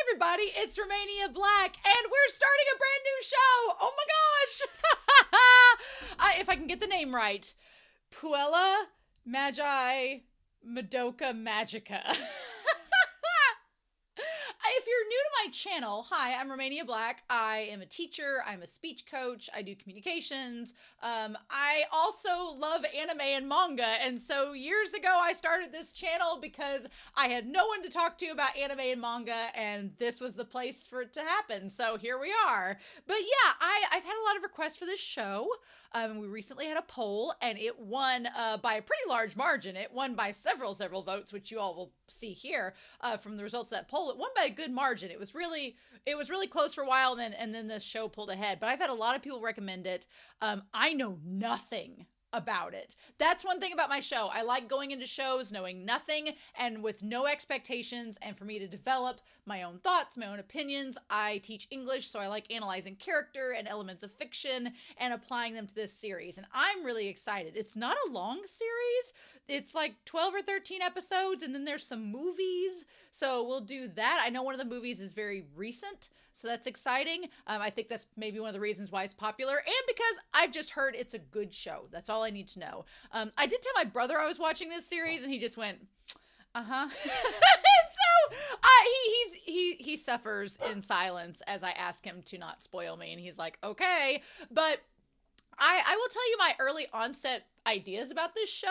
everybody, it's Romania Black, and we're starting a brand new show. Oh my gosh. If I can get the name right. Puella Magi Madoka Magica. If you're new to my channel, hi, I'm Romania Black. I am a teacher. I'm a speech coach. I do communications. I also love anime and manga. And so years ago, I started this channel because I had no one to talk to about anime and manga, and this was the place for it to happen. So here we are. But yeah, I've had a lot of requests for this show. We recently had a poll, and it won by a pretty large margin. It won by several votes, which you all will see here from the results of that poll. It won by a good margin. It was really close for a while, and then this show pulled ahead. But I've had a lot of people recommend it. I know nothing about it. That's one thing about my show. I like going into shows knowing nothing and with no expectations, and for me to develop my own thoughts, my own opinions. I teach English, so I like analyzing character and elements of fiction and applying them to this series, and I'm really excited. It's not a long series. It's like 12 or 13 episodes, and then there's some movies, so we'll do that. I know one of the movies is very recent, so that's exciting. I think that's maybe one of the reasons why it's popular, and because I've just heard it's a good show. That's all I need to know. I did tell my brother I was watching this series, and he just went, uh-huh. So he suffers in silence as I ask him to not spoil me, and he's like, okay. But I will tell you my early onset ideas about this show.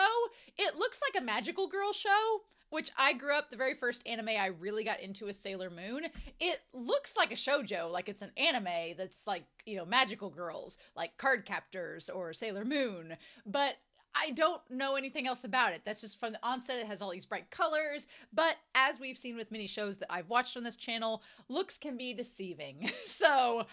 It looks like a magical girl show, which I grew up, the very first anime I really got into was Sailor Moon. It looks like a shoujo, like it's an anime that's like, you know, magical girls, like Card Captors or Sailor Moon. But I don't know anything else about it. That's just from the onset. It has all these bright colors. But as we've seen with many shows that I've watched on this channel, looks can be deceiving. So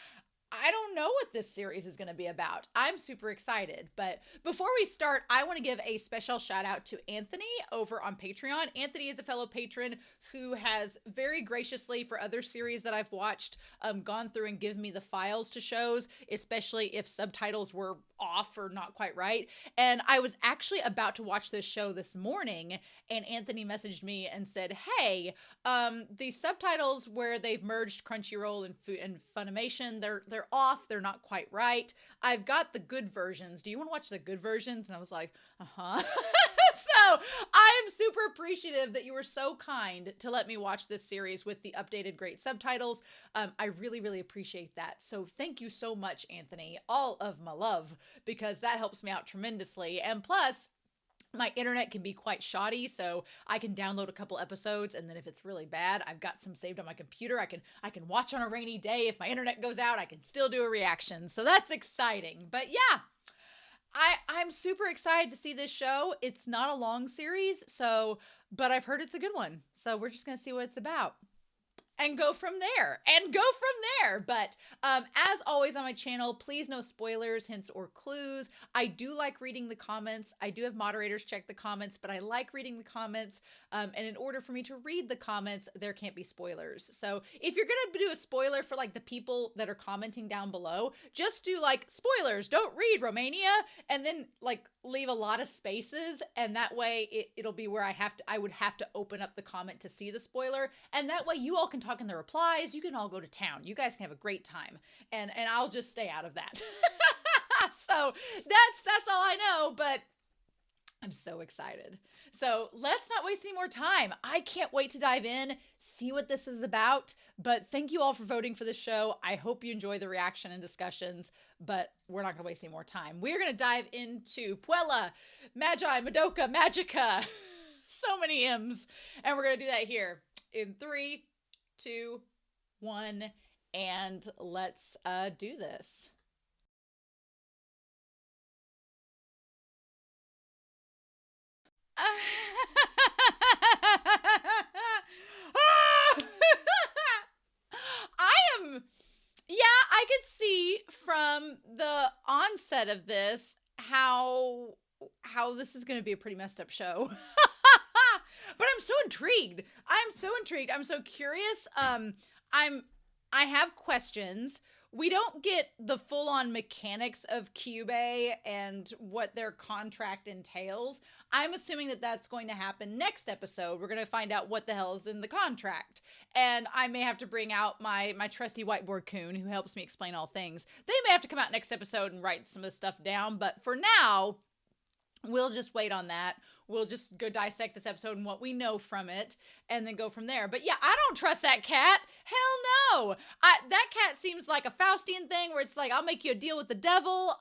I don't know what this series is going to be about. I'm super excited. But before we start, I want to give a special shout out to Anthony over on Patreon. Anthony is a fellow patron who has very graciously, for other series that I've watched, gone through and given me the files to shows, especially if subtitles were off or not quite right. And I was actually about to watch this show this morning, and Anthony messaged me and said, hey, the subtitles where they've merged Crunchyroll and Funimation, they're off. They're not quite right. I've got the good versions. Do you want to watch the good versions? And I was like, uh-huh. So I am super appreciative that you were so kind to let me watch this series with the updated great subtitles. I really appreciate that. So thank you so much, Anthony. All of my love, because that helps me out tremendously. And plus, my internet can be quite shoddy, so I can download a couple episodes, and then if it's really bad, I've got some saved on my computer. I can watch on a rainy day. If my internet goes out, I can still do a reaction. So that's exciting. But yeah, I'm super excited to see this show. It's not a long series, but I've heard it's a good one. So we're just going to see what it's about. And go from there. But as always on my channel, please no spoilers, hints, or clues. I do like reading the comments. I do have moderators check the comments, but I like reading the comments. And in order for me to read the comments, there can't be spoilers. So if you're going to do a spoiler for like the people that are commenting down below, just do like spoilers, don't read Romania, and then like leave a lot of spaces. And that way it'll be where I would have to open up the comment to see the spoiler. And that way you all can talk in the replies. You can all go to town. You guys can have a great time. And I'll just stay out of that. So that's all I know, but I'm so excited. So let's not waste any more time. I can't wait to dive in, see what this is about. But thank you all for voting for the show. I hope you enjoy the reaction and discussions, but we're not going to waste any more time. We're going to dive into Puella Magi Madoka Magica. So many M's. And we're going to do that here in 3, 2, 1, and let's do this. I could see from the onset of this how this is going to be a pretty messed up show. But I'm so intrigued. I'm so curious. I have questions. we don't get the full-on mechanics of Kyubey and what their contract entails. I'm assuming that that's going to happen next episode. We're going to find out what the hell is in the contract. And I may have to bring out my trusty whiteboard coon who helps me explain all things. They may have to come out next episode and write some of the stuff down, but for now, we'll just wait on that. We'll just go dissect this episode and what we know from it and then go from there. But yeah, I don't trust that cat. Hell no. That cat seems like a Faustian thing where it's like, I'll make you a deal with the devil.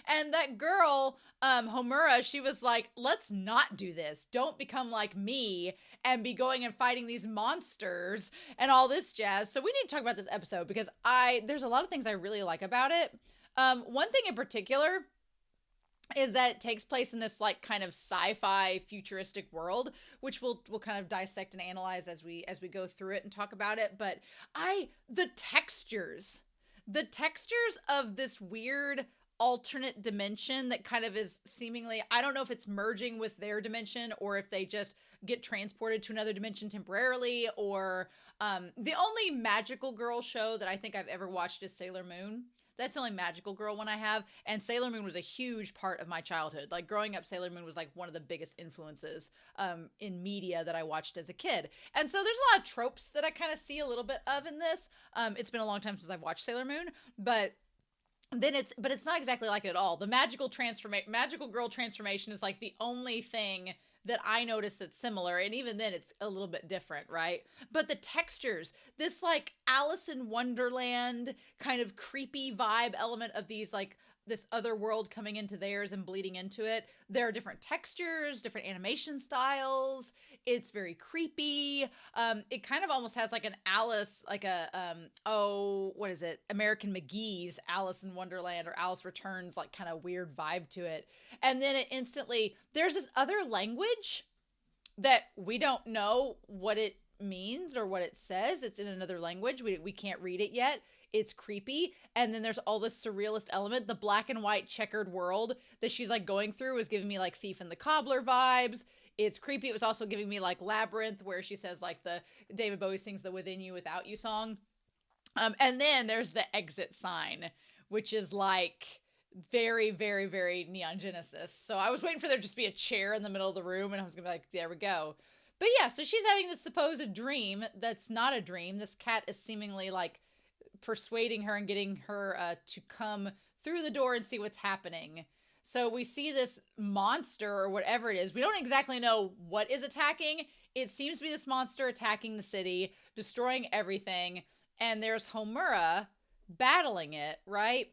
And that girl, Homura, she was like, let's not do this. Don't become like me and be going and fighting these monsters and all this jazz. So we need to talk about this episode because there's a lot of things I really like about it. One thing in particular is that it takes place in this like kind of sci-fi futuristic world, which we'll kind of dissect and analyze as we go through it and talk about it. But the textures of this weird alternate dimension that kind of is seemingly, I don't know if it's merging with their dimension or if they just get transported to another dimension temporarily, or the only magical girl show that I think I've ever watched is Sailor Moon. That's the only magical girl one I have. And Sailor Moon was a huge part of my childhood. Like growing up, Sailor Moon was like one of the biggest influences in media that I watched as a kid. And so there's a lot of tropes that I kind of see a little bit of in this. It's been a long time since I've watched Sailor Moon, but it's not exactly like it at all. The magical girl transformation is like the only thing that I noticed that's similar, and even then it's a little bit different, right? But the textures, this like Alice in Wonderland kind of creepy vibe element of these like this other world coming into theirs and bleeding into it. There are different textures, different animation styles. It's very creepy. It kind of almost has like an Alice, like a, what is it? American McGee's Alice in Wonderland or Alice Returns, like kind of weird vibe to it. And then it instantly, there's this other language that we don't know what it means or what it says. It's in another language. We can't read it yet. It's creepy. And then there's all this surrealist element. The black and white checkered world that she's like going through was giving me like Thief and the Cobbler vibes. It's creepy. It was also giving me like Labyrinth, where she says like the David Bowie sings the Within You Without You song. And then there's the exit sign, which is like very, very, very Neon Genesis. So I was waiting for there to just be a chair in the middle of the room and I was gonna be like, there we go. But yeah, so she's having this supposed dream that's not a dream. This cat is seemingly like persuading her and getting her to come through the door and see what's happening. So we see this monster or whatever it is. We don't exactly know what is attacking. It seems to be this monster attacking the city, destroying everything. And there's Homura battling it, right?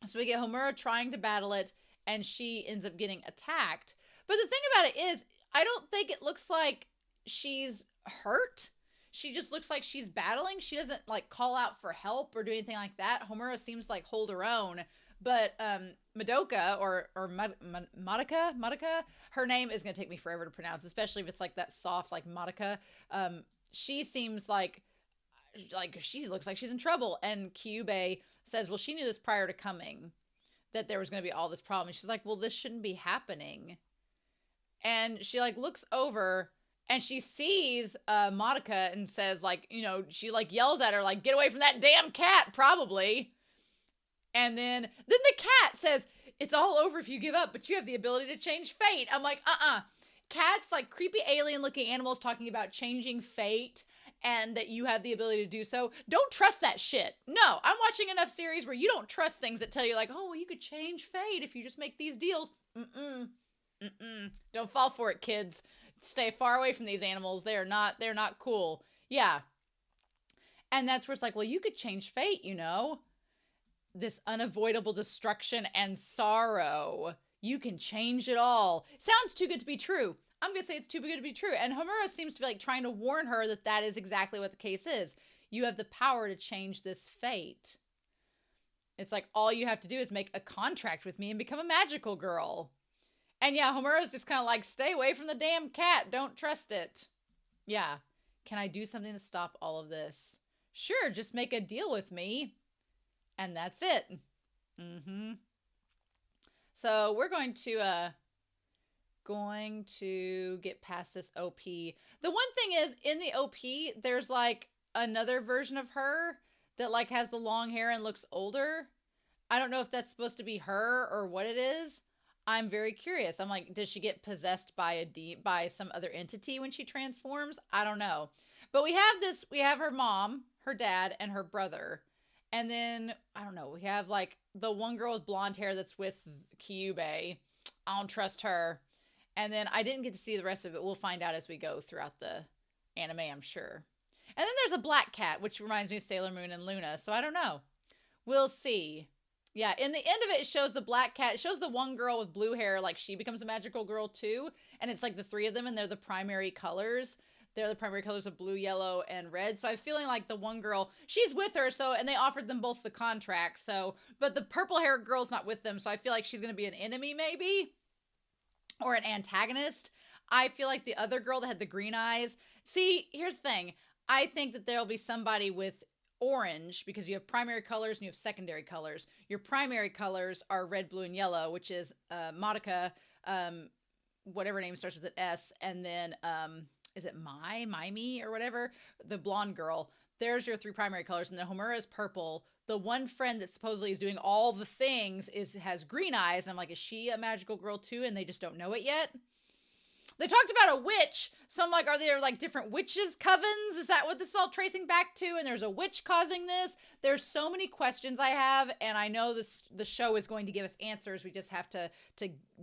So we get Homura trying to battle it and she ends up getting attacked. But the thing about it is, I don't think it looks like she's hurt. She just looks like she's battling. She doesn't like call out for help or do anything like that. Homura seems to like hold her own. But Madoka or Madoka, her name is going to take me forever to pronounce, especially if it's like that soft like Madoka. She seems like she looks like she's in trouble. And Kyubey says, well, she knew this prior to coming, that there was going to be all this problem. And she's like, well, this shouldn't be happening. And she like looks over and she sees Madoka and says like, you know, she like yells at her like, get away from that damn cat, probably. And then the cat says, it's all over if you give up, but you have the ability to change fate. I'm like, Cats, like creepy alien looking animals talking about changing fate and that you have the ability to do so. Don't trust that shit. No, I'm watching enough series where you don't trust things that tell you like, oh, well, you could change fate if you just make these deals. Don't fall for it, kids. Stay far away from these animals. They're not cool. Yeah. And that's where it's like, well, you could change fate, you know? This unavoidable destruction and sorrow. You can change it all. Sounds too good to be true. I'm going to say it's too good to be true. And Homura seems to be like trying to warn her that that is exactly what the case is. You have the power to change this fate. It's like all you have to do is make a contract with me and become a magical girl. And yeah, Homura's just kind of like, stay away from the damn cat. Don't trust it. Yeah. Can I do something to stop all of this? Sure, just make a deal with me. And that's it. So we're going to get past this OP. The one thing is, in the OP, there's like another version of her that like has the long hair and looks older. I don't know if that's supposed to be her or what it is. I'm very curious. I'm like, does she get possessed by by some other entity when she transforms? I don't know. But we have her mom, her dad, and her brother. And then I don't know, we have like the one girl with blonde hair that's with Kyubey. I don't trust her. And then I didn't get to see the rest of it. We'll find out as we go throughout the anime, I'm sure. And then there's a black cat, which reminds me of Sailor Moon and Luna. So I don't know. We'll see. Yeah, in the end of it, it shows the black cat. It shows the one girl with blue hair, like she becomes a magical girl too. And it's like the three of them, and they're the primary colors. They're the primary colors of blue, yellow, and red. So I'm feeling like the one girl, she's with her. So, and they offered them both the contract. So, but the purple hair girl's not with them. So I feel like she's going to be an enemy maybe, or an antagonist. I feel like the other girl that had the green eyes. See, here's the thing. I think that there'll be somebody with orange, because you have primary colors and you have secondary colors. Your primary colors are red, blue, and yellow, which is Madoka, whatever name starts with an S, and then is it Mimi or whatever, the blonde girl. There's your three primary colors, and then Homura is purple. The one friend that supposedly is doing all the things has green eyes, and I'm like, is she a magical girl too? And they just don't know it yet. They talked about a witch, so I'm like, are there like different witches' covens? Is that what this is all tracing back to? And there's a witch causing this? There's so many questions I have, and I know the show is going to give us answers. We just have to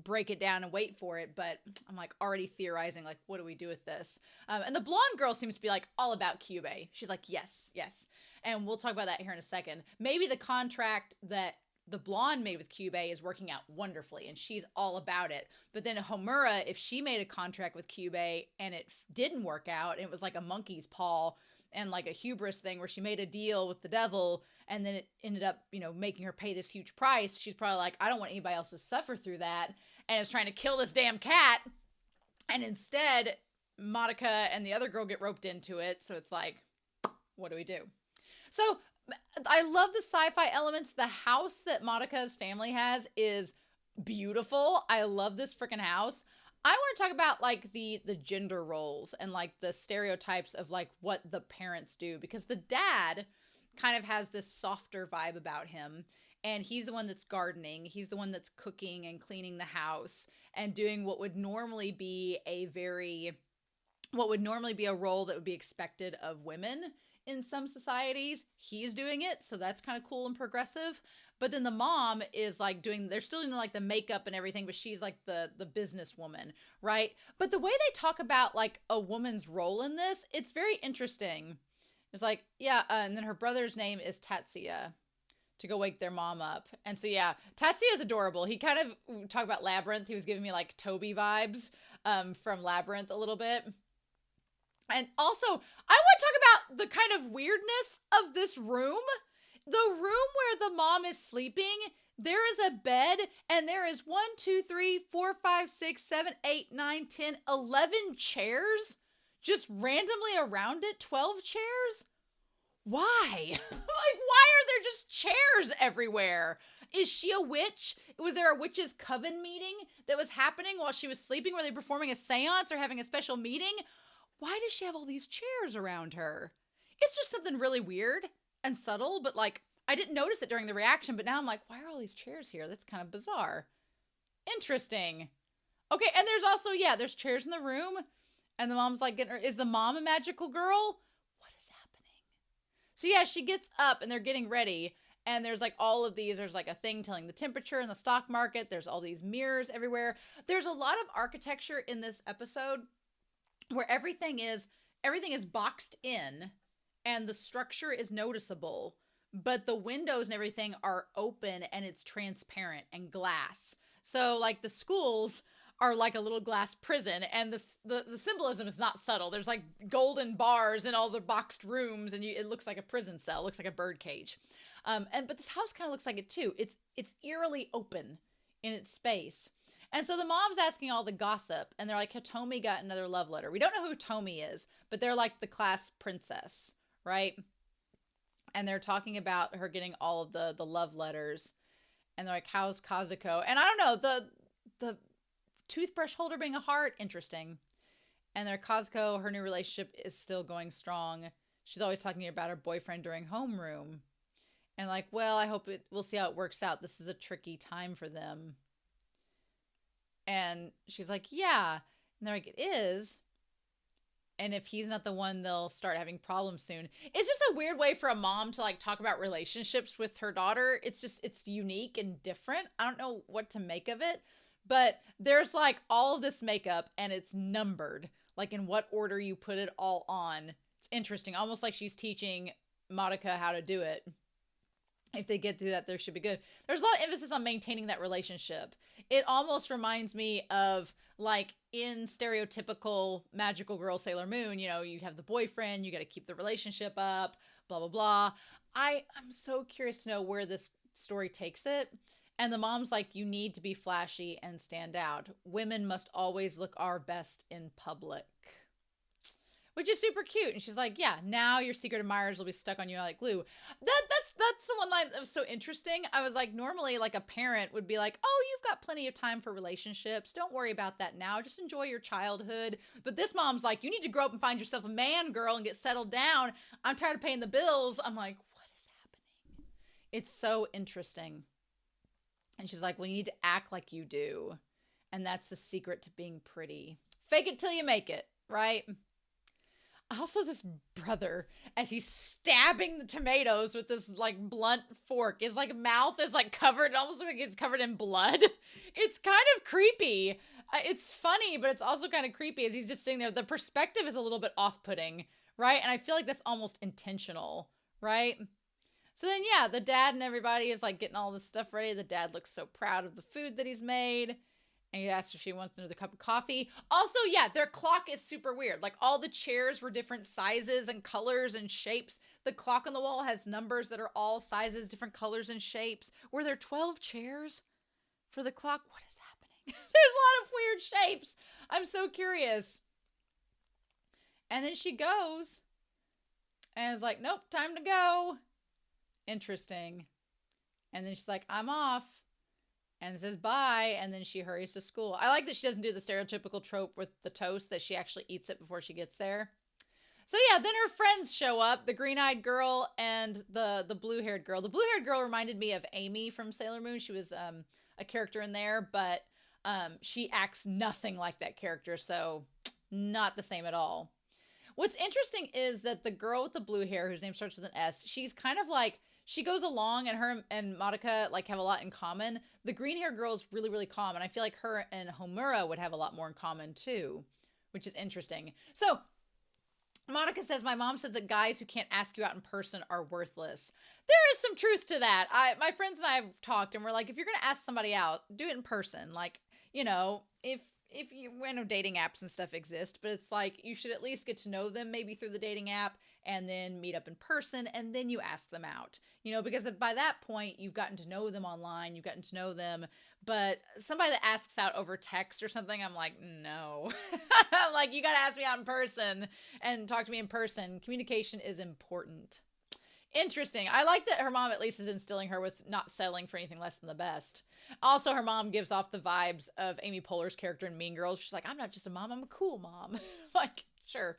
break it down and wait for it, but I'm like already theorizing, like, what do we do with this? And the blonde girl seems to be like all about Kyubey. She's like, yes, yes. And we'll talk about that here in a second. Maybe the contract that the blonde made with Kyubey is working out wonderfully, and she's all about it. But then Homura, if she made a contract with Kyubey and it didn't work out, and it was like a monkey's paw and like a hubris thing where she made a deal with the devil and then it ended up, you know, making her pay this huge price, she's probably like, I don't want anybody else to suffer through that, and is trying to kill this damn cat. And instead, Madoka and the other girl get roped into it. So it's like, what do we do? So I love the sci-fi elements. The house that Madoka's family has is beautiful. I love this freaking house. I want to talk about like the gender roles and like the stereotypes of like what the parents do, because the dad kind of has this softer vibe about him, and he's the one that's gardening. He's the one that's cooking and cleaning the house and doing what would normally be a role that would be expected of women in some societies. He's doing it, so that's kind of cool and progressive. But then the mom is like they're still doing like the makeup and everything, but she's like the businesswoman, right? But the way they talk about like a woman's role in this, it's very interesting. It's like, yeah, and then her brother's name is Tatsuya, to go wake their mom up. And so yeah, Tatsuya is adorable. He kind of talked about Labyrinth. He was giving me like Toby vibes from Labyrinth a little bit. And also, I want to talk about the kind of weirdness of this room. The room where the mom is sleeping, there is a bed, and there is 1, 2, 3, 4, 5, 6, 7, 8, 9, 10, 11 chairs just randomly around it. 12 chairs? Why? Like, why are there just chairs everywhere? Is she a witch? Was there a witch's coven meeting that was happening while she was sleeping? Were they performing a seance or having a special meeting? Why does she have all these chairs around her? It's just something really weird and subtle, but like, I didn't notice it during the reaction, but now I'm like, why are all these chairs here? That's kind of bizarre. Interesting. Okay, and there's also, yeah, there's chairs in the room, and the mom's like, is the mom a magical girl? What is happening? So yeah, she gets up, and they're getting ready, and there's like all of these, there's like a thing telling the temperature in the stock market, there's all these mirrors everywhere. There's a lot of architecture in this episode where everything is boxed in and the structure is noticeable, but the windows and everything are open and it's transparent and glass. So like the schools are like a little glass prison, and the symbolism is not subtle. There's like golden bars in all the boxed rooms, and it looks like a prison cell, it looks like a bird cage. But this house kind of looks like it too. It's eerily open in its space. And so the mom's asking all the gossip, and they're like, Hitomi got another love letter. We don't know who Hitomi is, but they're like the class princess, right? And they're talking about her getting all of the love letters. And they're like, how's Kazuko? And I don't know, the toothbrush holder being a heart, interesting. And their Kazuko, her new relationship is still going strong. She's always talking about her boyfriend during homeroom. And like, well, we'll see how it works out. This is a tricky time for them. And she's like, yeah. And they're like, it is. And if he's not the one, they'll start having problems soon. It's just a weird way for a mom to like talk about relationships with her daughter. It's unique and different. I don't know what to make of it, but there's like all of this makeup and it's numbered, like in what order you put it all on. It's interesting. Almost like she's teaching Madoka how to do it. If they get through that, there should be good. There's a lot of emphasis on maintaining that relationship. It almost reminds me of like in stereotypical magical girl Sailor Moon, you know, you have the boyfriend, you got to keep the relationship up, blah, blah, blah. I'm so curious to know where this story takes it. And the mom's like, you need to be flashy and stand out. Women must always look our best in public. Which is super cute. And she's like, yeah, now your secret admirers will be stuck on you like glue. That's the one line that was so interesting. I was like, normally like a parent would be like, oh, you've got plenty of time for relationships. Don't worry about that now. Just enjoy your childhood. But this mom's like, you need to grow up and find yourself a man, girl, and get settled down. I'm tired of paying the bills. I'm like, what is happening? It's so interesting. And she's like, well, you need to act like you do. And that's the secret to being pretty. Fake it till you make it, right? Also, this brother, as he's stabbing the tomatoes with this like blunt fork, his like mouth is like covered, almost like it's covered in blood. It's kind of creepy. It's funny, but it's also kind of creepy as he's just sitting there. The perspective is a little bit off-putting, right? And I feel like that's almost intentional, right? So then, yeah, the dad and everybody is like getting all this stuff ready. The dad looks so proud of the food that he's made. And he asks if she wants another cup of coffee. Also, yeah, their clock is super weird. Like all the chairs were different sizes and colors and shapes. The clock on the wall has numbers that are all sizes, different colors and shapes. Were there 12 chairs for the clock? What is happening? There's a lot of weird shapes. I'm so curious. And then she goes and is like, nope, time to go. Interesting. And then she's like, I'm off. And says bye, and then she hurries to school. I like that she doesn't do the stereotypical trope with the toast, that she actually eats it before she gets there. So yeah, then her friends show up, the green-eyed girl and the blue-haired girl. The blue-haired girl reminded me of Amy from Sailor Moon. She was a character in there, but she acts nothing like that character, so not the same at all. What's interesting is that the girl with the blue hair, whose name starts with an S, she's kind of like, she goes along, and her and Madoka like have a lot in common. The green hair girl is really, really calm, and I feel like her and Homura would have a lot more in common too, which is interesting. So Madoka says, my mom said that guys who can't ask you out in person are worthless. There is some truth to that. My friends and I have talked, and we're like, if you're going to ask somebody out, do it in person. Like, you know, if you, I know dating apps and stuff exist, but it's like, you should at least get to know them maybe through the dating app and then meet up in person, and then you ask them out, you know, because by that point you've gotten to know them online, you've gotten to know them. But somebody that asks out over text or something, I'm like, no. I'm like, you got to ask me out in person and talk to me in person. Communication is important. Interesting. I like that her mom at least is instilling her with not settling for anything less than the best. Also, her mom gives off the vibes of Amy Poehler's character in Mean Girls. She's like, I'm not just a mom, I'm a cool mom. Like, sure.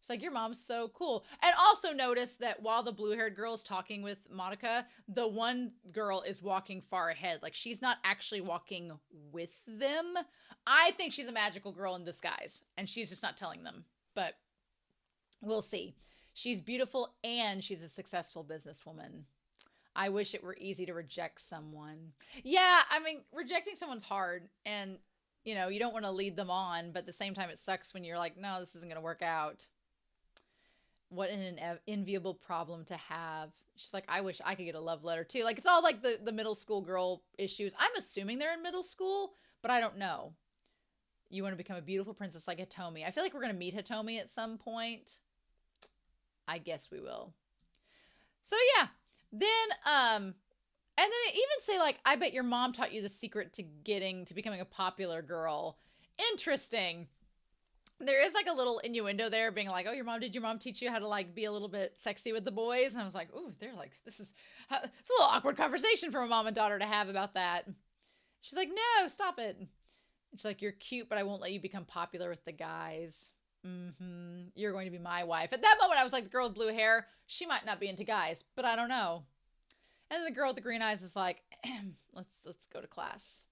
She's like, your mom's so cool. And also notice that while the blue-haired girl is talking with Madoka, the one girl is walking far ahead. Like, she's not actually walking with them. I think she's a magical girl in disguise, and she's just not telling them. But we'll see. She's beautiful, and she's a successful businesswoman. I wish it were easy to reject someone. Yeah, I mean, rejecting someone's hard, and, you know, you don't want to lead them on, but at the same time, it sucks when you're like, no, this isn't going to work out. What an enviable problem to have. She's like, I wish I could get a love letter, too. Like, it's all like the middle school girl issues. I'm assuming they're in middle school, but I don't know. You want to become a beautiful princess like Hitomi. I feel like we're going to meet Hitomi at some point. I guess we will. So yeah, then and then they even say like, I bet your mom taught you the secret to becoming a popular girl. Interesting. There is like a little innuendo there being like, oh, did your mom teach you how to like be a little bit sexy with the boys? And I was like, ooh, they're like, it's a little awkward conversation for a mom and daughter to have about that. She's like, no, stop it. And she's like, you're cute, but I won't let you become popular with the guys. You're going to be my wife. At that moment, I was like, the girl with blue hair, she might not be into guys, but I don't know. And then the girl with the green eyes is like, let's go to class.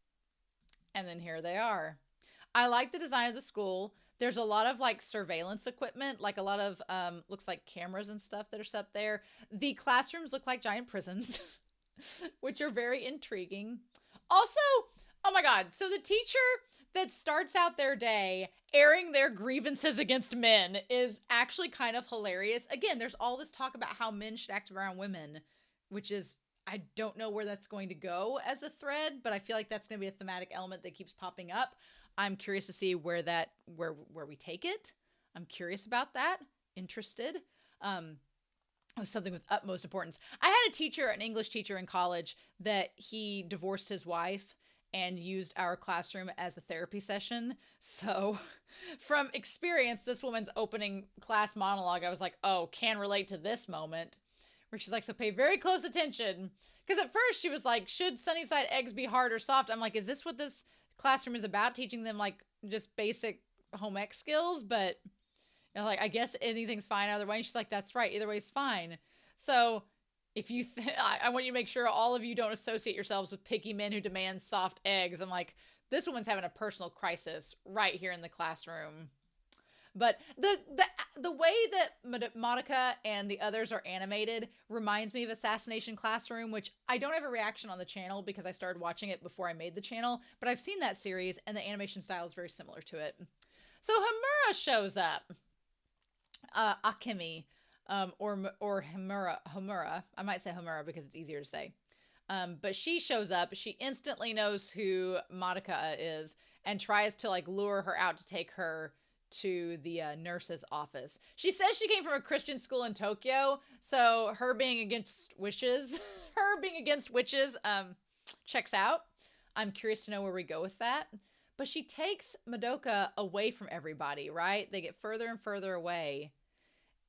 And then here they are. I like the design of the school. There's a lot of like surveillance equipment, like a lot of looks like cameras and stuff that are set up there. The classrooms look like giant prisons, which are very intriguing. Also, oh my God, so the teacher that starts out their day airing their grievances against men is actually kind of hilarious. Again, there's all this talk about how men should act around women, which is, I don't know where that's going to go as a thread, but I feel like that's going to be a thematic element that keeps popping up. I'm curious to see where we take it. I'm curious about that. Interested. It was something with utmost importance. I had a teacher, an English teacher in college, that he divorced his wife and used our classroom as a therapy session. So from experience, this woman's opening class monologue, I was like, oh, can relate to this moment. Where she's like, so pay very close attention. Because at first she was like, should Sunnyside eggs be hard or soft? I'm like, is this what this classroom is about? Teaching them like just basic home ec skills? But you know, like, I guess anything's fine either way. And she's like, that's right. Either way is fine. So if you, I want you to make sure all of you don't associate yourselves with picky men who demand soft eggs. I'm like, this woman's having a personal crisis right here in the classroom. But the way that Madoka and the others are animated reminds me of Assassination Classroom, which I don't have a reaction on the channel because I started watching it before I made the channel, but I've seen that series and the animation style is very similar to it. So Homura shows up. Akemi, or Homura. I might say Homura because it's easier to say. But she shows up. She instantly knows who Madoka is and tries to like lure her out to take her to the nurse's office. She says she came from a Christian school in Tokyo, so her being against witches, checks out. I'm curious to know where we go with that. But she takes Madoka away from everybody, right? They get further and further away.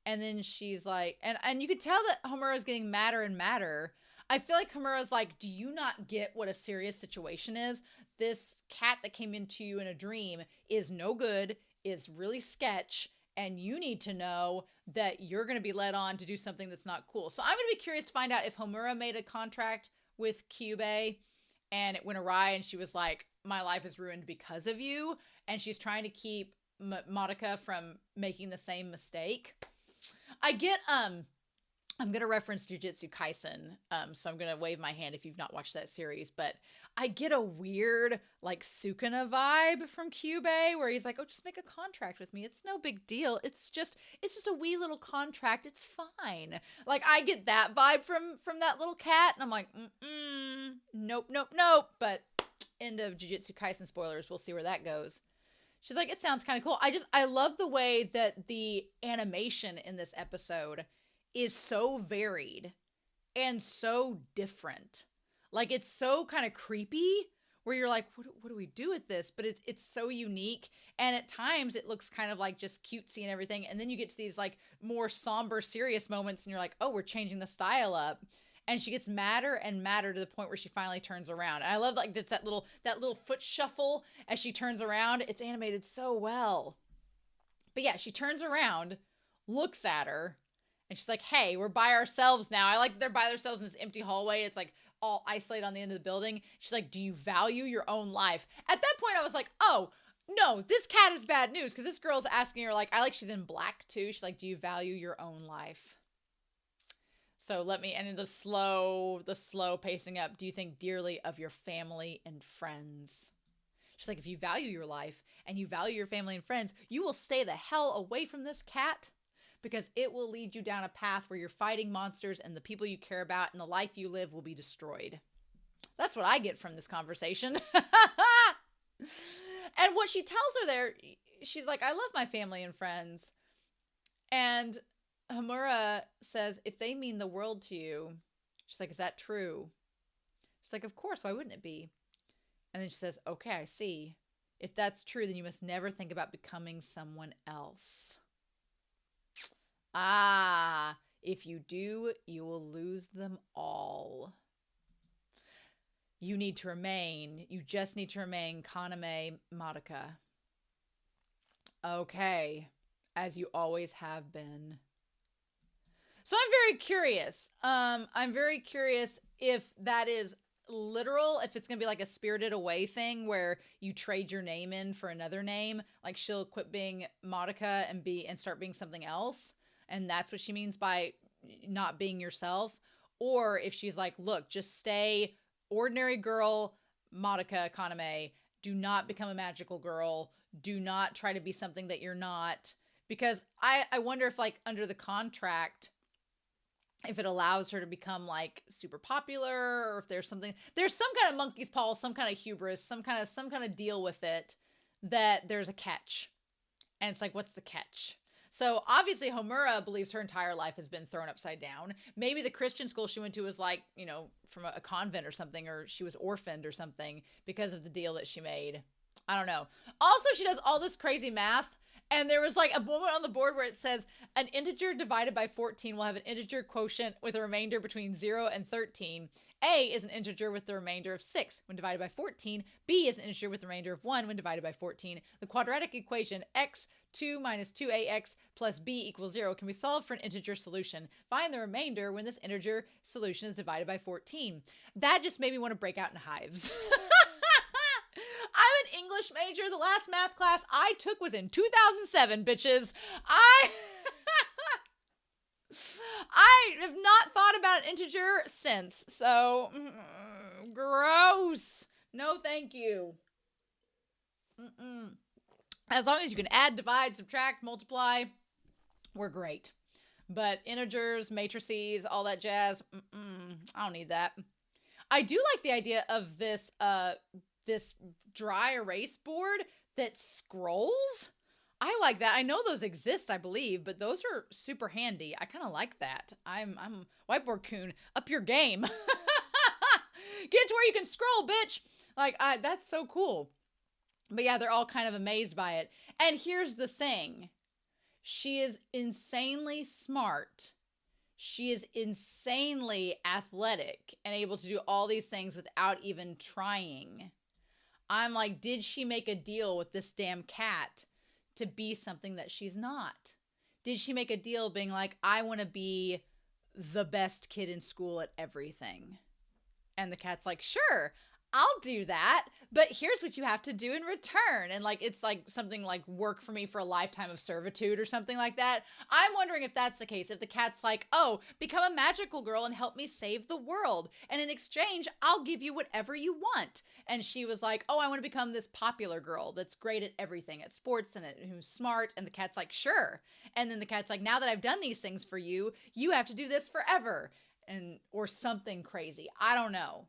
And then she's like, and you could tell that Homura's getting madder and madder. I feel like Homura's like, do you not get what a serious situation is? This cat that came into you in a dream is no good, is really sketch, and you need to know that you're going to be led on to do something that's not cool. So I'm going to be curious to find out if Homura made a contract with Kyubey and it went awry and she was like, my life is ruined because of you, and she's trying to keep Madoka from making the same mistake. I get I'm going to reference Jujutsu Kaisen, so I'm going to wave my hand if you've not watched that series, but I get a weird, like, Sukuna vibe from Kyubey, where he's like, oh, just make a contract with me. It's no big deal. It's just a wee little contract. It's fine. Like, I get that vibe from that little cat, and I'm like, nope. But end of Jujutsu Kaisen spoilers. We'll see where that goes. She's like, it sounds kind of cool. I love the way that the animation in this episode is so varied and so different. Like, it's so kind of creepy where you're like, what do we do with this? But it's so unique. And at times it looks kind of like just cutesy and everything. And then you get to these like more somber, serious moments and you're like, oh, we're changing the style up. And she gets madder and madder to the point where she finally turns around. And I love like that little foot shuffle as she turns around. It's animated so well. But yeah, she turns around, looks at her, and she's like, hey, we're by ourselves now. I like that they're by themselves in this empty hallway. It's like all isolated on the end of the building. She's like, do you value your own life? At that point, I was like, oh, no, this cat is bad news. Because this girl's asking her, like, I like she's in black too. She's like, do you value your own life? So and in the slow pacing up, do you think dearly of your family and friends? She's like, if you value your life and you value your family and friends, you will stay the hell away from this cat, because it will lead you down a path where you're fighting monsters and the people you care about and the life you live will be destroyed. That's what I get from this conversation. And what she tells her there, she's like, I love my family and friends. And Homura says, if they mean the world to you, she's like, is that true? She's like, of course, why wouldn't it be? And then she says, okay, I see. If that's true, then you must never think about becoming someone else. Ah, if you do, you will lose them all. You just need to remain Kaname Madoka. Okay. as you always have been. So I'm very curious. I'm very curious if that is literal, if it's gonna be like a Spirited Away thing where you trade your name in for another name, like she'll quit being Madoka and start being something else, and that's what she means by not being yourself. Or if she's like, look, just stay ordinary girl Madoka Kaname, do not become a magical girl, do not try to be something that you're not, because I wonder if like under the contract, if it allows her to become like super popular, or if there's some kind of monkey's paw, some kind of hubris, some kind of deal with it, that there's a catch. And it's like, what's the catch? So obviously Homura believes her entire life has been thrown upside down. Maybe the Christian school she went to was like, you know, from a convent or something, or she was orphaned or something because of the deal that she made. I don't know. Also, she does all this crazy math. And there was like a moment on the board where it says an integer divided by 14 will have an integer quotient with a remainder between 0 and 13. A is an integer with the remainder of 6 when divided by 14. B is an integer with the remainder of 1 when divided by 14. The quadratic equation x2 minus 2ax plus b equals 0 can be solved for an integer solution. Find the remainder when this integer solution is divided by 14. That just made me want to break out in hives. I'm an English major. The last math class I took was in 2007, bitches. I have not thought about an integer since. So, gross. No, thank you. As long as you can add, divide, subtract, multiply, we're great. But integers, matrices, all that jazz, I don't need that. I do like the idea of this dry erase board that scrolls. I like that. I know those exist, I believe, but those are super handy. I kind of like that. I'm Whiteboard Coon, up your game. Get to where you can scroll, bitch. Like, that's so cool. But yeah, they're all kind of amazed by it. And here's the thing. She is insanely smart. She is insanely athletic and able to do all these things without even trying. I'm like, did she make a deal with this damn cat to be something that she's not? Did she make a deal being like, I want to be the best kid in school at everything? And the cat's like, sure, I'll do that, but here's what you have to do in return. And like, it's like something like work for me for a lifetime of servitude or something like that. I'm wondering if that's the case. If the cat's like, oh, become a magical girl and help me save the world. And in exchange, I'll give you whatever you want. And she was like, oh, I want to become this popular girl that's great at everything, at sports and who's smart. And the cat's like, sure. And then the cat's like, now that I've done these things for you, you have to do this forever. Or something crazy. I don't know.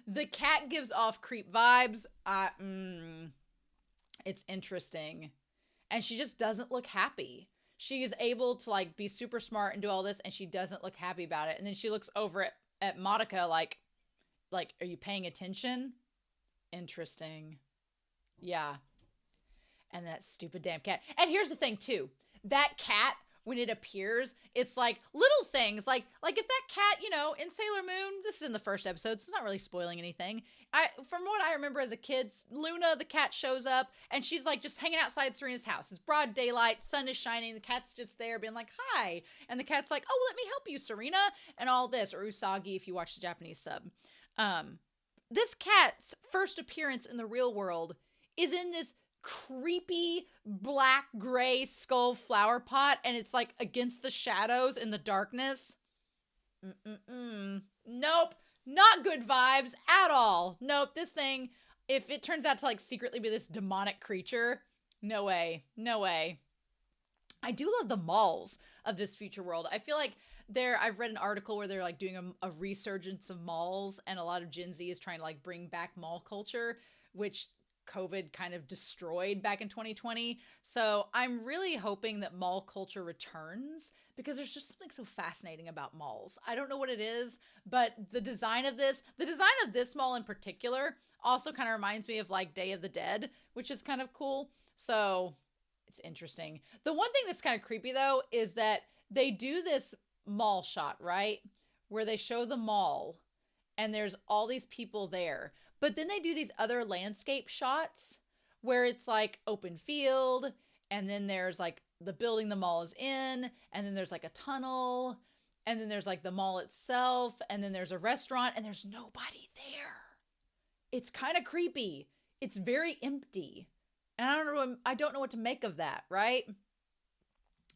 The cat gives off creep vibes. It's interesting. And she just doesn't look happy. She is able to like be super smart and do all this, and she doesn't look happy about it. And then she looks over at Madoka like, are you paying attention? Interesting. Yeah. And that stupid damn cat. And here's the thing too. That cat, when it appears, it's like little things like if that cat, in Sailor Moon, this is in the first episode, so it's not really spoiling anything. From what I remember as a kid, Luna, the cat, shows up and she's like just hanging outside Serena's house. It's broad daylight, sun is shining, the cat's just there being like, hi. And the cat's like, oh, let me help you, Serena, and all this, or Usagi if you watch the Japanese sub. This cat's first appearance in the real world is in this creepy black gray skull flower pot, and it's like against the shadows in the darkness. Nope, not good vibes at all. Nope, this thing, if it turns out to like secretly be this demonic creature, no way. I do love the malls of this future world. I feel like I've read an article where they're like doing a resurgence of malls, and a lot of Gen Z is trying to like bring back mall culture, which COVID kind of destroyed back in 2020. So I'm really hoping that mall culture returns, because there's just something so fascinating about malls. I don't know what it is, but the design of this mall in particular also kind of reminds me of like Day of the Dead, which is kind of cool. So it's interesting. The one thing that's kind of creepy though is that they do this mall shot, right? Where they show the mall and there's all these people there. But then they do these other landscape shots where it's like open field And then there's like the building the mall is in, and then there's like a tunnel, and then there's like the mall itself, and then there's a restaurant, and there's nobody there. It's kind of creepy. It's very empty. And I don't know what to make of that, right?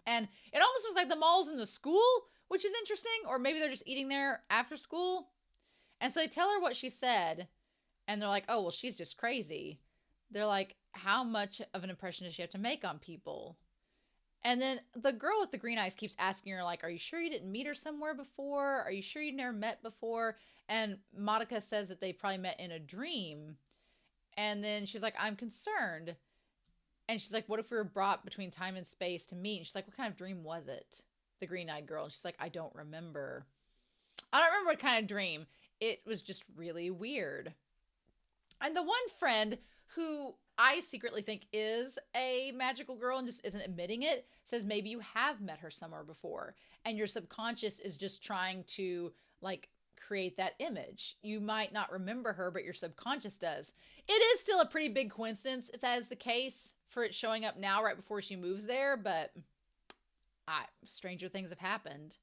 And it almost looks like the mall's in the school, which is interesting, or maybe they're just eating there after school. And so they tell her what she said, and they're like, oh, well, she's just crazy. They're like, how much of an impression does she have to make on people? And then the girl with the green eyes keeps asking her, like, are you sure you didn't meet her somewhere before? Are you sure you never met before? And Madoka says that they probably met in a dream. And then she's like, I'm concerned. And she's like, what if we were brought between time and space to meet? And she's like, what kind of dream was it? The green-eyed girl. And she's like, I don't remember. I don't remember what kind of dream. It was just really weird. And the one friend who I secretly think is a magical girl and just isn't admitting it says maybe you have met her somewhere before. And your subconscious is just trying to, like, create that image. You might not remember her, but your subconscious does. It is still a pretty big coincidence if that is the case for it showing up now right before she moves there, but stranger things have happened.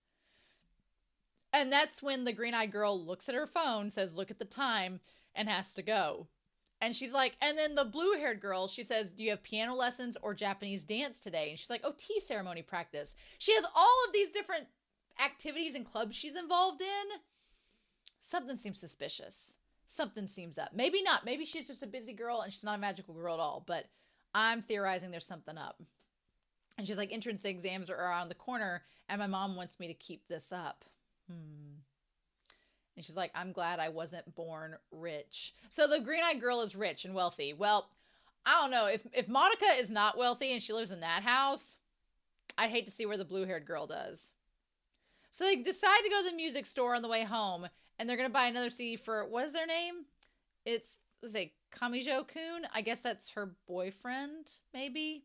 And that's when the green-eyed girl looks at her phone, says, look at the time, and has to go. And she's like, and then the blue-haired girl, she says, do you have piano lessons or Japanese dance today? And she's like, oh, tea ceremony practice. She has all of these different activities and clubs she's involved in. Something seems suspicious. Something seems up. Maybe not. Maybe she's just a busy girl and she's not a magical girl at all. But I'm theorizing there's something up. And she's like, entrance exams are around the corner and my mom wants me to keep this up. And she's like, I'm glad I wasn't born rich. So the green-eyed girl is rich and wealthy. Well, I don't know. If Madoka is not wealthy and she lives in that house, I'd hate to see where the blue-haired girl does. So they decide to go to the music store on the way home, and they're going to buy another CD for, what is their name? It's, let's say, Kamijo-kun. I guess that's her boyfriend, maybe?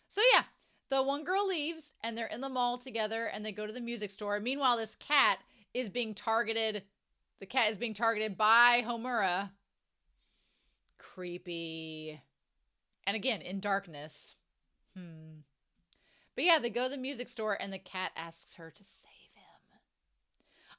So yeah, the one girl leaves, and they're in the mall together, and they go to the music store. Meanwhile, this cat is being targeted. The cat is being targeted by Homura. Creepy. And again, in darkness. But yeah, they go to the music store, and the cat asks her to save him.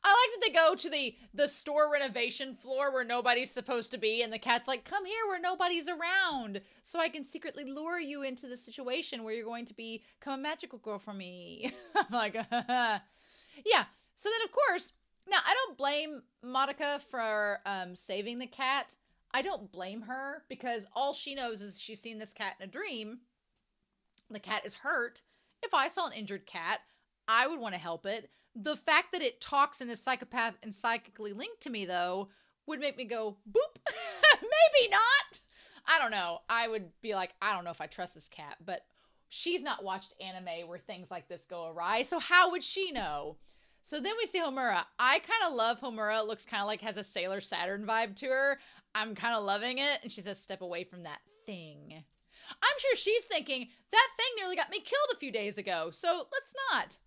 I like that they go to the store renovation floor where nobody's supposed to be, and the cat's like, come here where nobody's around, so I can secretly lure you into the situation where you're going to become a magical girl for me. I'm like, yeah. So then, of course, now I don't blame Madoka for saving the cat. I don't blame her because all she knows is she's seen this cat in a dream. The cat is hurt. If I saw an injured cat, I would want to help it. The fact that it talks and is psychopath and psychically linked to me, though, would make me go, boop. Maybe not. I don't know. I would be like, I don't know if I trust this cat, but she's not watched anime where things like this go awry, so how would she know? So then we see Homura. I kind of love Homura. It looks kind of like has a Sailor Saturn vibe to her. I'm kind of loving it. And she says, step away from that thing. I'm sure she's thinking, that thing nearly got me killed a few days ago, so let's not.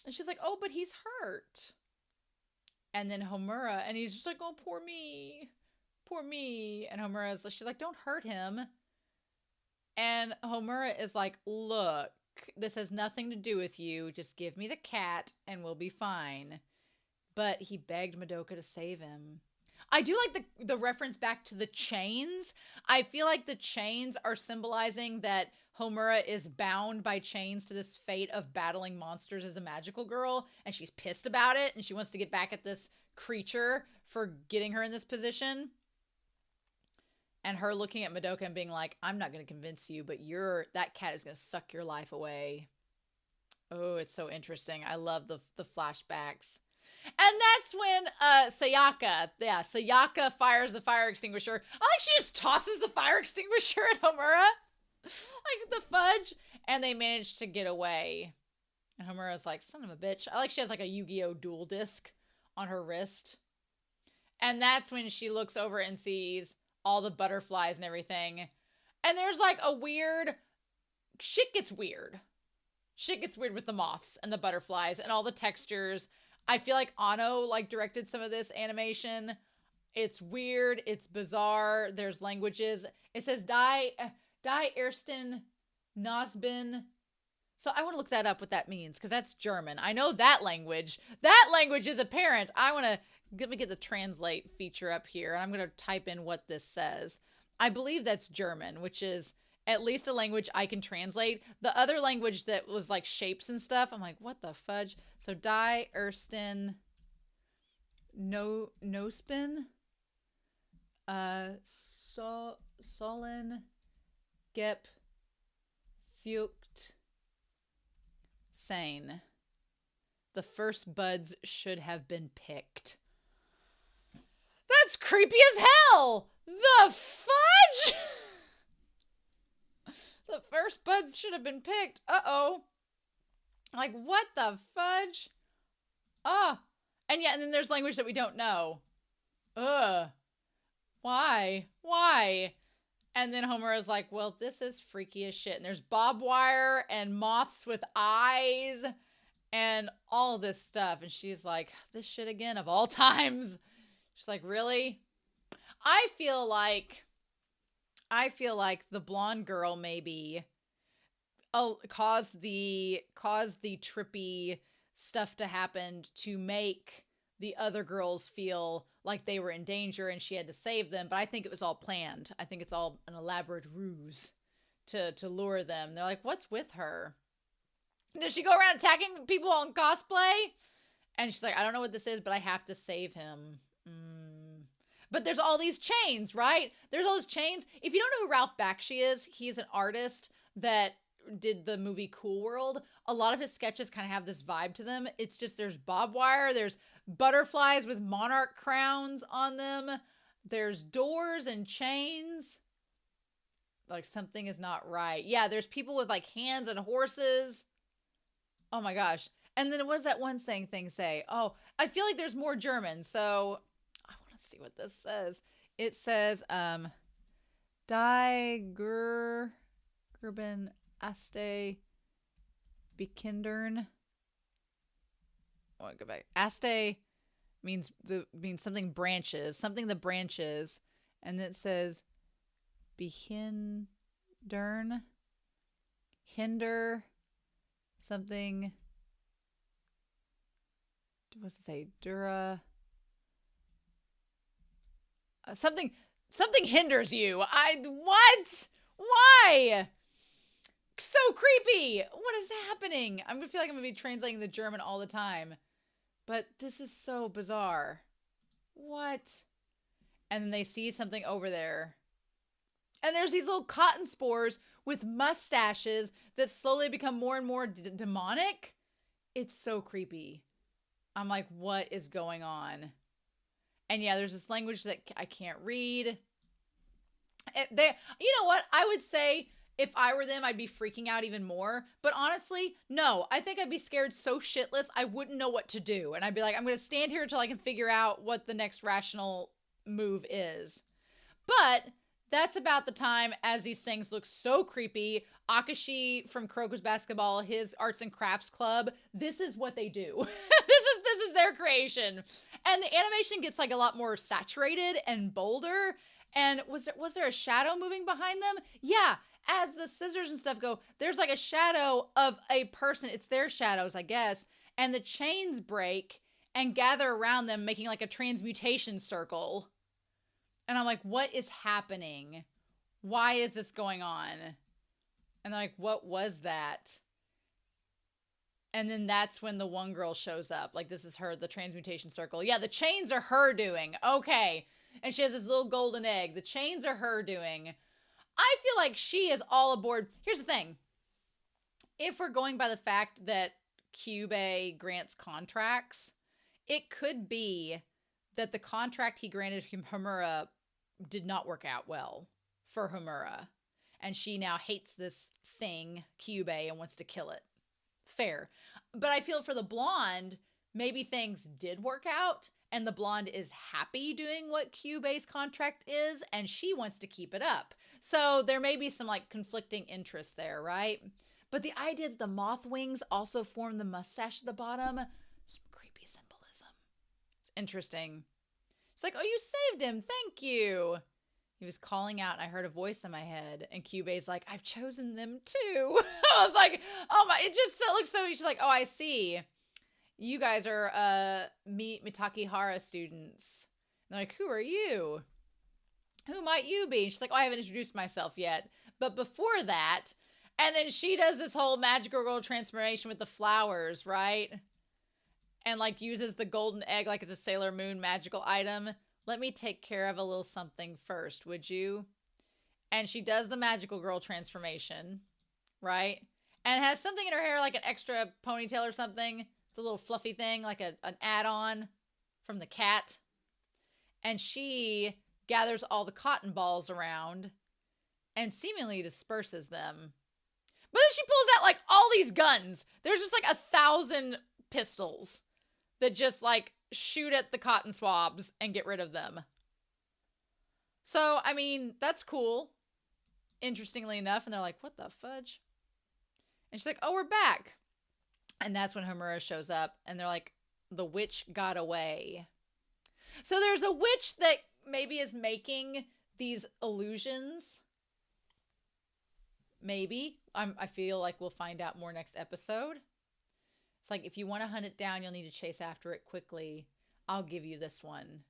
And she's like, oh, but he's hurt. And then Homura, and he's just like, oh, poor me. Poor me. And she's like, don't hurt him. And Homura is like, look, this has nothing to do with you. Just give me the cat and we'll be fine. But he begged Madoka to save him. I do like the reference back to the chains. I feel like the chains are symbolizing that Homura is bound by chains to this fate of battling monsters as a magical girl, and she's pissed about it, and she wants to get back at this creature for getting her in this position. And her looking at Madoka and being like, I'm not going to convince you, but that cat is going to suck your life away. Oh, it's so interesting. I love the flashbacks. And that's when Sayaka fires the fire extinguisher. I like she just tosses the fire extinguisher at Homura. Like the fudge. And they manage to get away. And Homura's like, son of a bitch. I like she has like a Yu-Gi-Oh! Dual disc on her wrist. And that's when she looks over and sees all the butterflies and everything. And there's like a weird... Shit gets weird. Shit gets weird with the moths and the butterflies and all the textures. I feel like Anno like directed some of this animation. It's weird. It's bizarre. There's languages. It says Die Ersten Nosbin. So I want to look that up, what that means, because that's German. I know that language. That language is apparent. I want to, let me get the translate feature up here, and I'm going to type in what this says. I believe that's German, which is at least a language I can translate. The other language that was like shapes and stuff, I'm like, what the fudge? So Die Ersten Nospin Sollen Gep Fucht Sane. The first buds should have been picked. That's creepy as hell! The fudge? The first buds should have been picked. Uh-oh. Like, what the fudge? Oh. And yeah, and then there's language that we don't know. Ugh. Why? Why? And then Homer is like, well, this is freaky as shit. And there's barbed wire and moths with eyes and all this stuff. And she's like, this shit again of all times. She's like, really? I feel like the blonde girl maybe caused the trippy stuff to happen to make the other girls feel like they were in danger and she had to save them. But I think it was all planned. I think it's all an elaborate ruse to lure them. They're like, what's with her? Does she go around attacking people on cosplay? And she's like, I don't know what this is, but I have to save him. But there's all these chains, right? There's all these chains. If you don't know who Ralph Bakshi is, he's an artist that did the movie Cool World. A lot of his sketches kind of have this vibe to them. It's just there's barbed wire, there's butterflies with monarch crowns on them, there's doors and chains. Like something is not right. Yeah, there's people with like hands and horses. Oh my gosh. And then what does that one thing say? Oh, I feel like there's more German, so I want to see what this says. It says, Die Gerben Aste Bekindern. I want to go back. Aste means something branches, something that branches, and it says behindern, hinder, something. What's it say? Dura. Something hinders you. What? Why? So creepy. What is happening? I'm gonna feel like I'm gonna be translating the German all the time. But this is so bizarre. What? And then they see something over there. And there's these little cotton spores with mustaches that slowly become more and more demonic. It's so creepy. I'm like, what is going on? And yeah, there's this language that I can't read. You know what? I would say if I were them, I'd be freaking out even more. But honestly, no. I think I'd be scared so shitless, I wouldn't know what to do. And I'd be like, I'm going to stand here until I can figure out what the next rational move is. But that's about the time as these things look so creepy. Akashi from Kuroko's Basketball, his arts and crafts club, this is what they do. This is their creation. And the animation gets like a lot more saturated and bolder. And was there a shadow moving behind them? Yeah, as the scissors and stuff go, there's like a shadow of a person. It's their shadows, I guess. And the chains break and gather around them, making like a transmutation circle. And I'm like, what is happening? Why is this going on? And they're like, what was that? And then that's when the one girl shows up. Like, this is her, the transmutation circle. Yeah, the chains are her doing. Okay. And she has this little golden egg. The chains are her doing. I feel like she is all aboard. Here's the thing. If we're going by the fact that Kyubey grants contracts, it could be that the contract he granted Homura did not work out well for Homura. And she now hates this thing, Kyubey, and wants to kill it. Fair. But I feel for the blonde, maybe things did work out, and the blonde is happy doing what Kyubey's contract is, and she wants to keep it up. So there may be some like conflicting interests there, right? But the idea that the moth wings also form the mustache at the bottom, some creepy symbolism. It's interesting. It's like, oh, you saved him. Thank you. He was calling out and I heard a voice in my head. And Kyubey's like, I've chosen them too. I was like, oh my, it just looks so, she's like, oh, I see. You guys are Meet Mitakihara students. And they're like, who are you? Who might you be? And she's like, oh, I haven't introduced myself yet. But before that, and then she does this whole magical girl transformation with the flowers, right? And like uses the golden egg like it's a Sailor Moon magical item. Let me take care of a little something first, would you? And she does the magical girl transformation, right? And has something in her hair like an extra ponytail or something. It's a little fluffy thing, like an add-on from the cat. And she gathers all the cotton balls around and seemingly disperses them. But then she pulls out like all these guns. There's just like 1,000 pistols that just like shoot at the cotton swabs and get rid of them. So, I mean, that's cool. Interestingly enough. And they're like, what the fudge? And she's like, oh, we're back. And that's when Homura shows up. And they're like, the witch got away. So there's a witch that maybe is making these illusions. Maybe. I feel like we'll find out more next episode. It's like, if you want to hunt it down, you'll need to chase after it quickly. I'll give you this one.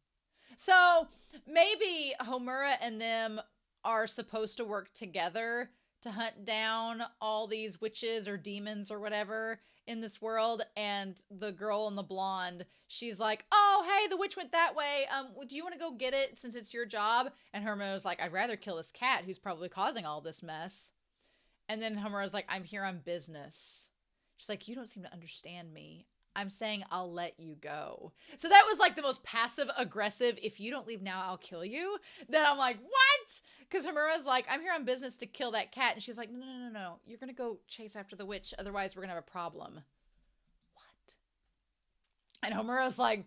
So maybe Homura and them are supposed to work together to hunt down all these witches or demons or whatever in this world. And the girl in the blonde, she's like, oh, hey, the witch went that way. Do you want to go get it since it's your job? And Homura's like, I'd rather kill this cat who's probably causing all this mess. And then Homura's like, I'm here on business. She's like, you don't seem to understand me. I'm saying I'll let you go. So that was like the most passive aggressive, if you don't leave now, I'll kill you. Then I'm like, what? Because Homura's like, I'm here on business to kill that cat. And she's like, no. You're going to go chase after the witch. Otherwise, we're going to have a problem. What? And Homura's like,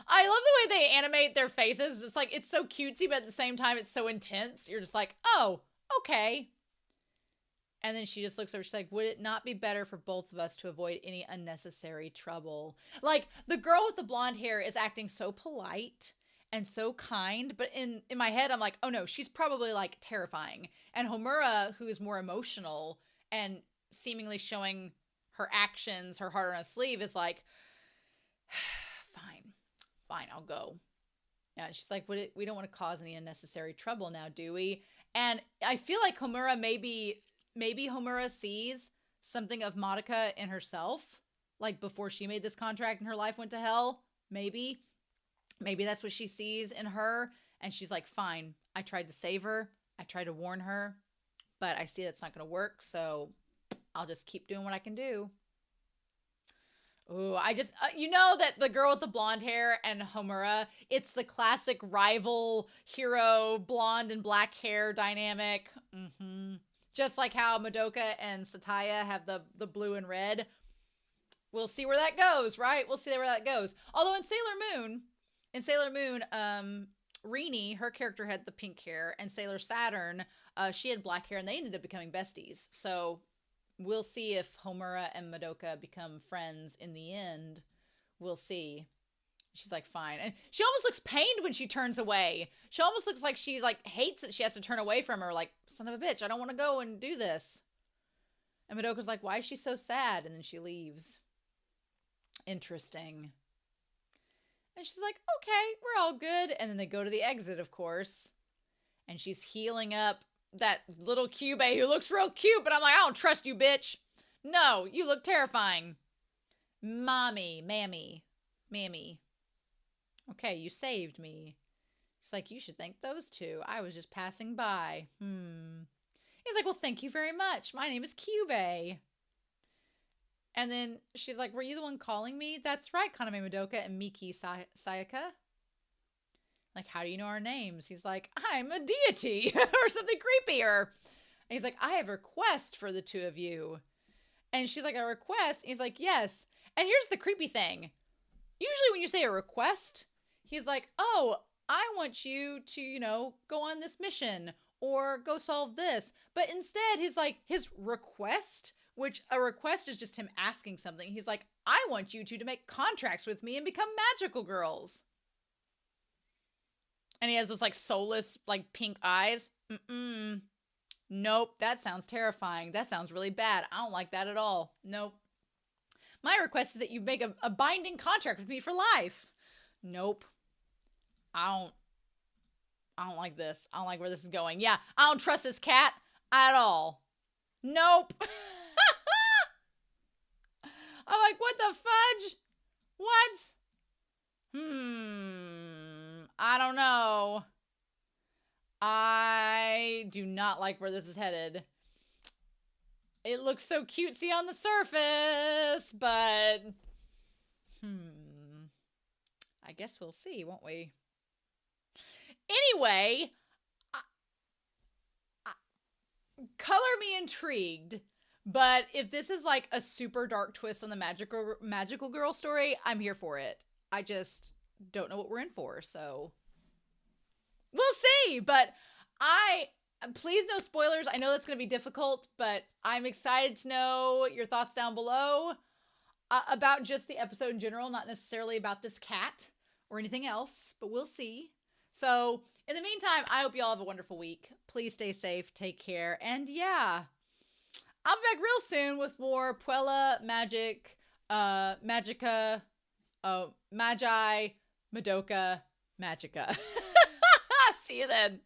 I love the way they animate their faces. It's like, it's so cutesy, but at the same time, it's so intense. You're just like, oh, okay. And then she just looks over, she's like, would it not be better for both of us to avoid any unnecessary trouble? Like, the girl with the blonde hair is acting so polite and so kind, but in my head, I'm like, oh no, she's probably like terrifying. And Homura, who is more emotional and seemingly showing her actions, her heart on her sleeve, is like, fine, I'll go. Yeah, and she's like, we don't want to cause any unnecessary trouble now, do we? And I feel like Homura maybe Homura sees something of Madoka in herself, like before she made this contract and her life went to hell. Maybe that's what she sees in her. And she's like, fine, I tried to save her. I tried to warn her, but I see that's not going to work. So I'll just keep doing what I can do. Ooh, I just, you know that the girl with the blonde hair and Homura, it's the classic rival hero, blonde and black hair dynamic. Mm-hmm. Just like how Madoka and Sataya have the blue and red. We'll see where that goes, right? We'll see where that goes. Although in Sailor Moon, Rini, her character had the pink hair, and Sailor Saturn, she had black hair, and they ended up becoming besties. So we'll see if Homura and Madoka become friends in the end. We'll see. She's like, fine. And she almost looks pained when she turns away. She almost looks like she like hates that she has to turn away from her. Like, son of a bitch, I don't want to go and do this. And Madoka's like, why is she so sad? And then she leaves. Interesting. And she's like, okay, we're all good. And then they go to the exit, of course. And she's healing up that little Kyubey who looks real cute. But I'm like, I don't trust you, bitch. No, you look terrifying. Mammy. Okay, you saved me. She's like, you should thank those two. I was just passing by. He's like, well, thank you very much. My name is Kyubey. And then she's like, were you the one calling me? That's right, Kaname Madoka and Miki Sayaka. Like, how do you know our names? He's like, I'm a deity or something creepier. And he's like, I have a request for the two of you. And she's like, a request? And he's like, yes. And here's the creepy thing. Usually when you say a request, he's like, oh, I want you to, go on this mission or go solve this. But instead, his request, which a request is just him asking something. He's like, I want you two to make contracts with me and become magical girls. And he has those like soulless, like pink eyes. Mm-mm. Nope, that sounds terrifying. That sounds really bad. I don't like that at all. Nope. My request is that you make a binding contract with me for life. Nope. I don't like this. I don't like where this is going. Yeah, I don't trust this cat at all. Nope. I'm like, what the fudge? What? I don't know. I do not like where this is headed. It looks so cutesy on the surface, but I guess we'll see, won't we? Anyway, color me intrigued, but if this is like a super dark twist on the magical girl story, I'm here for it. I just don't know what we're in for, so we'll see. But please no spoilers. I know that's going to be difficult, but I'm excited to know your thoughts down below about just the episode in general, not necessarily about this cat or anything else, but we'll see. So in the meantime, I hope you all have a wonderful week. Please stay safe, take care, and yeah, I'll be back real soon with more Puella, Magic, Magica, Magi, Madoka, Magica. See you then.